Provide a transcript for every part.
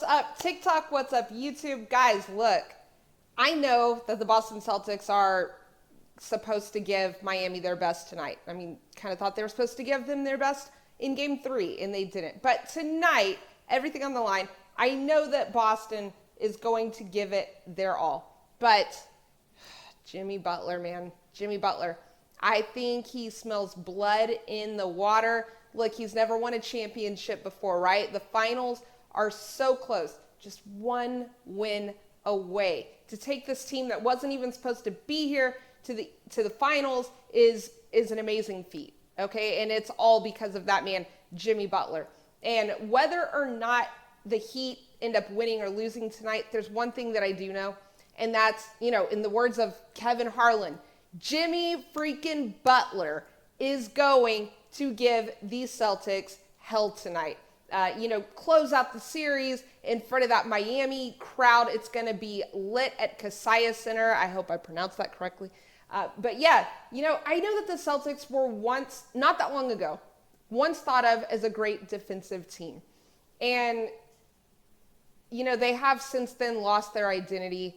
up, TikTok? What's up, YouTube? Guys, look, I know that the Boston Celtics are supposed to give Miami their best tonight. I mean, kind of thought they were supposed to give them their best in game 3, and they didn't. But tonight, everything on the line, I know that Boston is going to give it their all. But Jimmy Butler, man, Jimmy Butler, I think he smells blood in the water. Look, he's never won a championship before, right? The finals are so close, just one win away. To take this team that wasn't even supposed to be here to the finals is an amazing feat, okay? And it's all because of that man, Jimmy Butler. And whether or not the Heat end up winning or losing tonight, there's one thing that I do know, and that's, in the words of Kevin Harlan, Jimmy freaking Butler is going to give the Celtics hell tonight. Close out the series in front of that Miami crowd. It's going to be lit at KASEYA Center. I hope I pronounced that correctly. But yeah, I know that the Celtics were once, not that long ago, once thought of as a great defensive team. And, they have since then lost their identity.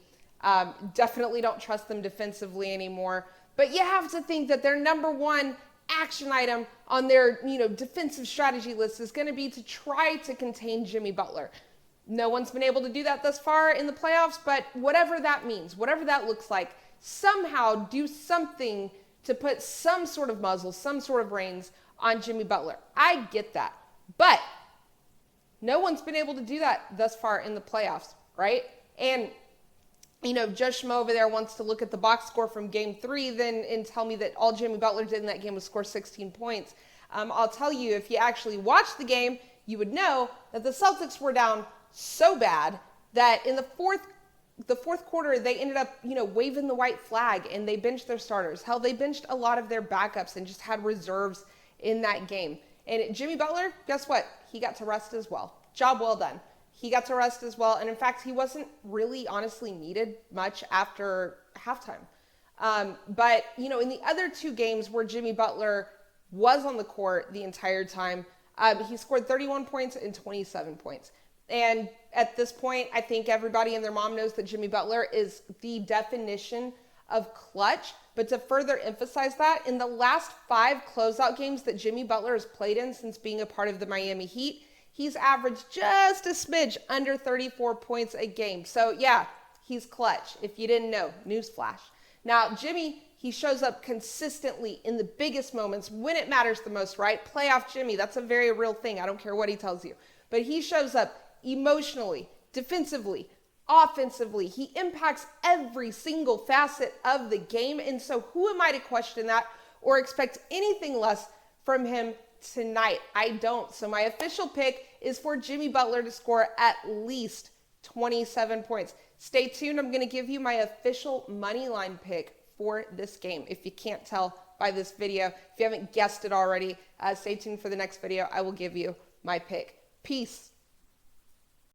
Definitely don't trust them defensively anymore. But you have to think that their number one action item on their, defensive strategy list is going to be to try to contain Jimmy Butler. No one's been able to do that thus far in the playoffs, but whatever that means, whatever that looks like, somehow do something to put some sort of muzzle, some sort of reins on Jimmy Butler. I get that. But no one's been able to do that thus far in the playoffs, right? And Joe Schmo over there wants to look at the box score from game 3 and tell me that all Jimmy Butler did in that game was score 16 points. I'll tell you, if you actually watched the game, you would know that the Celtics were down so bad that in the fourth quarter, they ended up, waving the white flag and they benched their starters. Hell, they benched a lot of their backups and just had reserves in that game. And Jimmy Butler, guess what? He got to rest as well. Job well done. He got to rest as well. And in fact, he wasn't really honestly needed much after halftime. But, in the other 2 games where Jimmy Butler was on the court the entire time, he scored 31 points and 27 points. And at this point, I think everybody and their mom knows that Jimmy Butler is the definition of clutch. But to further emphasize that, in the last 5 closeout games that Jimmy Butler has played in since being a part of the Miami Heat, he's averaged just a smidge under 34 points a game. So yeah, he's clutch. If you didn't know, newsflash. Now, Jimmy, he shows up consistently in the biggest moments when it matters the most, right? Playoff Jimmy, that's a very real thing. I don't care what he tells you. But he shows up emotionally, defensively, offensively. He impacts every single facet of the game. And so who am I to question that or expect anything less from him tonight? I don't. So my official pick is for Jimmy Butler to score at least 27 points. Stay tuned. I'm going to give you my official money line pick for this game. If you can't tell by this video, if you haven't guessed it already, stay tuned for the next video. I will give you my pick. Peace.